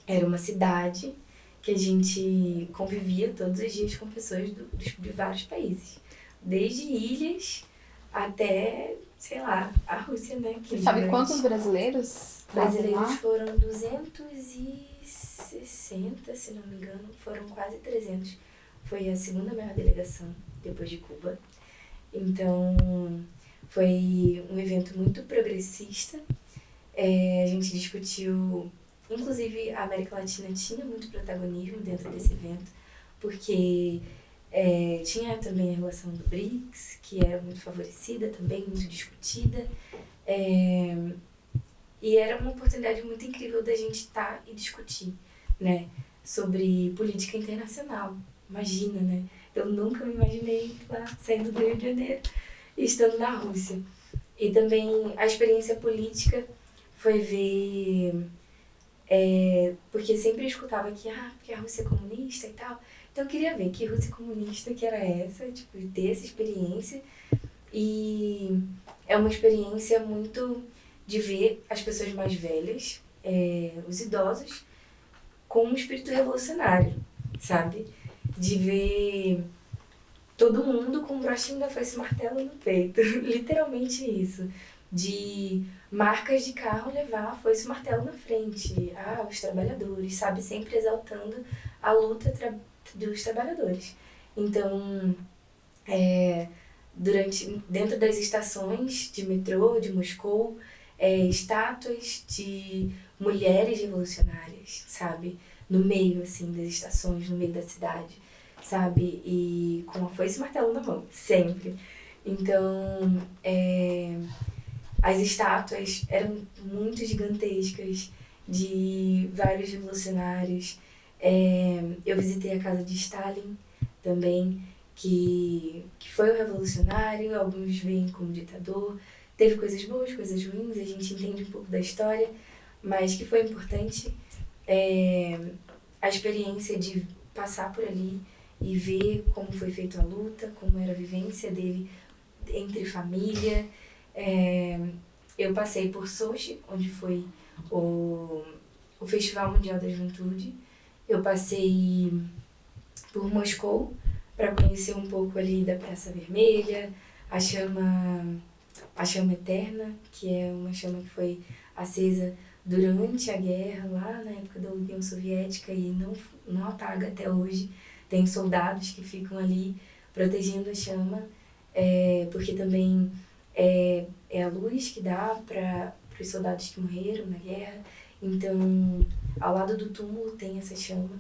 Era uma cidade que a gente convivia todos os dias com pessoas de vários países. Desde ilhas até, sei lá, a Rússia, né? Você sabe quantos brasileiros? Brasileiros foram 260, se não me engano. Foram quase 300. Foi a segunda maior delegação, depois de Cuba. Então, foi um evento muito progressista. A gente discutiu... Inclusive, a América Latina tinha muito protagonismo dentro desse evento, porque tinha também a relação do BRICS, que era muito favorecida também, muito discutida. E era uma oportunidade muito incrível da gente estar e discutir, né, sobre política internacional. Imagina, né? Eu nunca me imaginei lá saindo do Rio de Janeiro e estando na Rússia. E também a experiência política foi ver... porque sempre eu escutava que porque a Rússia é comunista e tal. Então eu queria ver que Rússia comunista que era essa, tipo, ter essa experiência. E é uma experiência muito de ver as pessoas mais velhas, os idosos, com um espírito revolucionário, sabe? De ver todo mundo com um brochinho da foice e martelo no peito, literalmente isso. De marcas de carro levar a foice e martelo na frente, os trabalhadores, sabe? Sempre exaltando a luta dos trabalhadores. Então, dentro das estações de metrô de Moscou, estátuas de mulheres revolucionárias, sabe? No meio, assim, das estações, no meio da cidade, sabe? E com a foice e martelo na mão, sempre. Então, as estátuas eram muito gigantescas de vários revolucionários. Eu visitei a casa de Stalin também, que foi um revolucionário, alguns veem como ditador. Teve coisas boas, coisas ruins, a gente entende um pouco da história, mas que foi importante a experiência de passar por ali e ver como foi feita a luta, como era a vivência dele entre família. Eu passei por Sochi, onde foi o Festival Mundial da Juventude. Eu passei por Moscou para conhecer um pouco ali da Praça Vermelha, a chama eterna, que é uma chama que foi acesa durante a guerra, lá na época da União Soviética, e não apaga até hoje. Tem soldados que ficam ali protegendo a chama, porque também é a luz que dá para os soldados que morreram na guerra. Então, ao lado do túmulo tem essa chama.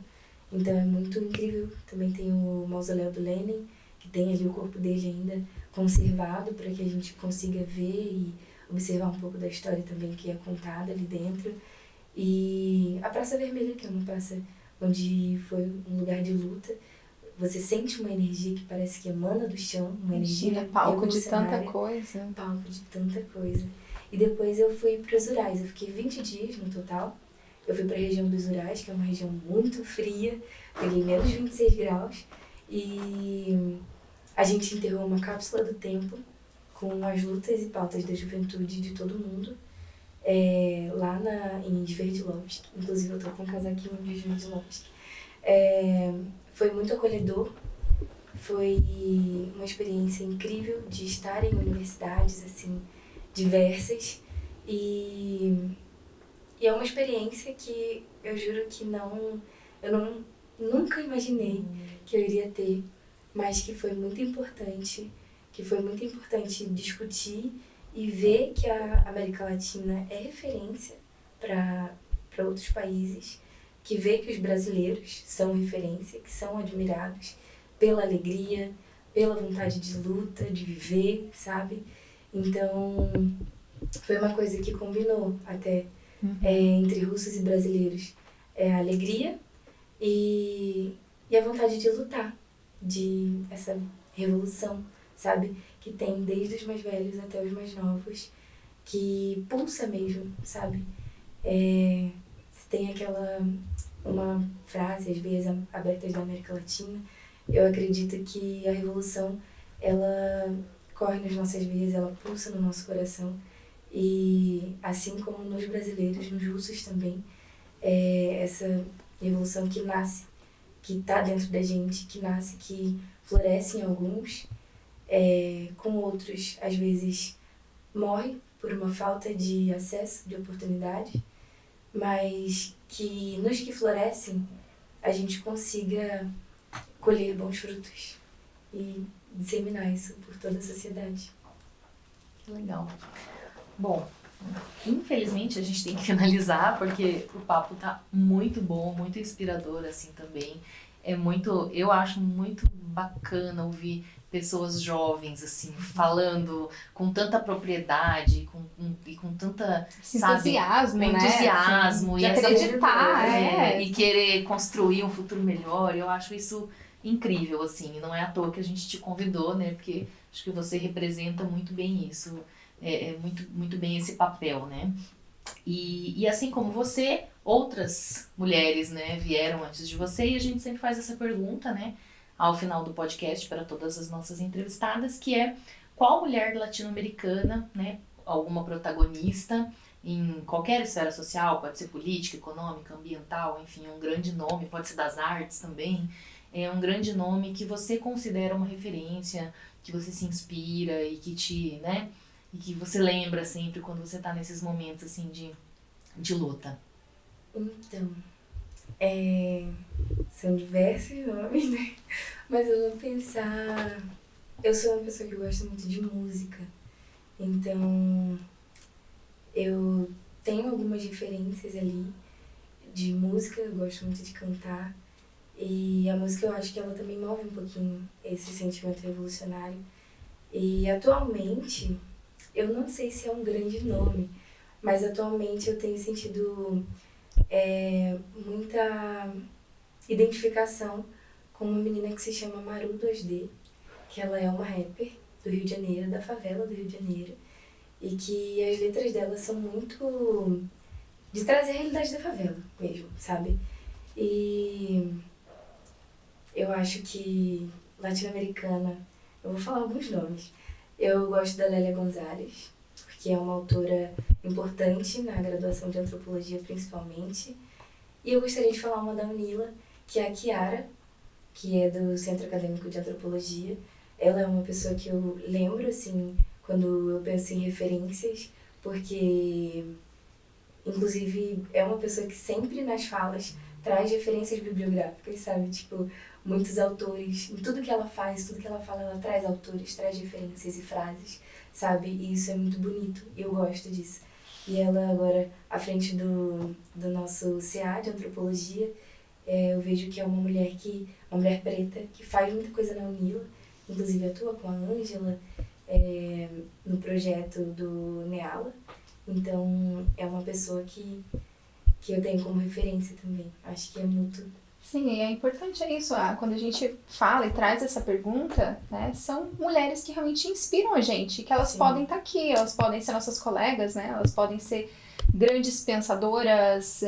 Então, é muito incrível. Também tem o mausoléu do Lenin, que tem ali o corpo dele ainda conservado para que a gente consiga ver e observar um pouco da história também que é contada ali dentro. E a Praça Vermelha, que é uma praça onde foi um lugar de luta. Você sente uma energia que parece que emana do chão, uma energia palco de tanta revolucionária. coisa. Palco de tanta coisa. E depois eu fui para os Urais. Eu fiquei 20 dias no total. Eu fui para a região dos Urais, que é uma região muito fria. Peguei menos 26 graus. E a gente enterrou uma cápsula do tempo com as lutas e pautas da juventude de todo mundo. Lá em Sverdlovsk. Inclusive eu tô com um casaquinho de Sverdlovsk. Foi muito acolhedor. Foi uma experiência incrível de estar em universidades assim diversas, e é uma experiência que eu juro que eu nunca imaginei que eu iria ter, mas que foi muito importante discutir e ver que a América Latina é referência para outros países, que vê que os brasileiros são referência, que são admirados pela alegria, pela vontade de luta, de viver, sabe? Então, foi uma coisa que combinou até entre russos e brasileiros. A alegria e a vontade de lutar, de essa revolução, sabe? Que tem desde os mais velhos até os mais novos, que pulsa mesmo, sabe? Tem uma frase, às vezes, abertas da América Latina. Eu acredito que a revolução, ela corre nas nossas veias, ela pulsa no nosso coração. E assim como nos brasileiros, nos russos também, essa revolução que nasce, que está dentro da gente, que nasce, que floresce em alguns, com outros, às vezes, morre por uma falta de acesso, de oportunidade, mas que nos que florescem, a gente consiga colher bons frutos e disseminar isso por toda a sociedade. Legal. Bom, infelizmente a gente tem que finalizar, porque o papo tá muito bom, muito inspirador assim também. Eu acho muito bacana ouvir pessoas jovens assim falando com tanta propriedade e com tanta, entusiasmo, né? Entusiasmo, assim, e de acreditar, e querer construir um futuro melhor. Eu acho isso incrível, assim, não é à toa que a gente te convidou, né? Porque acho que você representa muito bem isso, muito, muito bem esse papel, né? E assim como você, outras mulheres, né, vieram antes de você, e a gente sempre faz essa pergunta, né, ao final do podcast para todas as nossas entrevistadas, que é: qual mulher latino-americana, né, alguma protagonista em qualquer esfera social, pode ser política, econômica, ambiental, enfim, um grande nome, pode ser das artes também, um grande nome que você considera uma referência, que você se inspira e que te, né, e que você lembra sempre quando você tá nesses momentos assim de luta? Então, São diversos nomes, né? Mas eu vou pensar... Eu sou uma pessoa que gosta muito de música. Então, eu tenho algumas referências ali de música. Eu gosto muito de cantar. E a música, eu acho que ela também move um pouquinho esse sentimento revolucionário. E atualmente, eu não sei se é um grande nome, mas atualmente eu tenho sentido muita identificação com uma menina que se chama Maru 2D, que ela é uma rapper do Rio de Janeiro, da favela do Rio de Janeiro, e que as letras dela são muito de trazer a realidade da favela mesmo, sabe? E eu acho que latino-americana, eu vou falar alguns nomes. Eu gosto da Lélia Gonzalez, porque é uma autora importante na graduação de antropologia principalmente. E eu gostaria de falar uma da Unila, que é a Kiara, que é do Centro Acadêmico de Antropologia. Ela é uma pessoa que eu lembro, assim, quando eu penso em referências, porque, inclusive, é uma pessoa que sempre nas falas traz referências bibliográficas, sabe? Tipo, muitos autores, em tudo que ela faz, tudo que ela fala, ela traz autores, traz referências e frases, sabe? E isso é muito bonito, eu gosto disso. E ela agora, à frente do nosso CA de Antropologia, eu vejo que é uma mulher preta, que faz muita coisa na Unila, inclusive atua com a Ângela no projeto do NEALA. Então, é uma pessoa que eu tenho como referência também. Acho que é muito... Sim, e é importante isso, quando a gente fala e traz essa pergunta, né, são mulheres que realmente inspiram a gente, que elas podem estar aqui, elas podem ser nossas colegas, né, elas podem ser grandes pensadoras,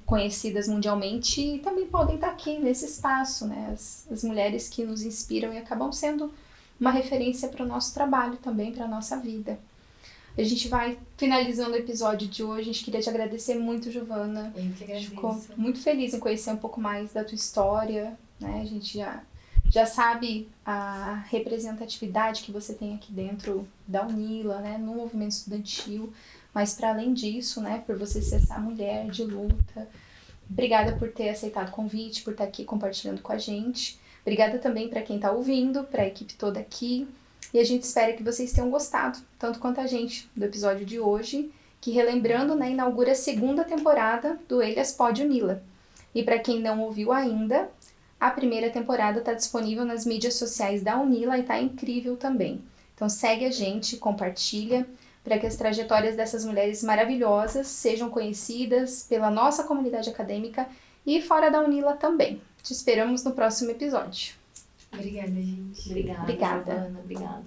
conhecidas mundialmente, e também podem estar aqui nesse espaço, né, as mulheres que nos inspiram e acabam sendo uma referência para o nosso trabalho também, para a nossa vida. A gente vai finalizando o episódio de hoje. A gente queria te agradecer muito, Giovana. Eu que agradeço. Ficou muito feliz em conhecer um pouco mais da tua história, né? A gente já sabe a representatividade que você tem aqui dentro da Unila, né? No movimento estudantil. Mas para além disso, né? Por você ser essa mulher de luta. Obrigada por ter aceitado o convite, por estar aqui compartilhando com a gente. Obrigada também para quem está ouvindo, para a equipe toda aqui. E a gente espera que vocês tenham gostado, tanto quanto a gente, do episódio de hoje, que, relembrando, né, inaugura a 2ª temporada do Elias Pode Unila. E para quem não ouviu ainda, a 1ª temporada está disponível nas mídias sociais da Unila e está incrível também. Então segue a gente, compartilha, para que as trajetórias dessas mulheres maravilhosas sejam conhecidas pela nossa comunidade acadêmica e fora da Unila também. Te esperamos no próximo episódio. Obrigada, gente. Obrigada. Obrigada. Giovana, obrigada.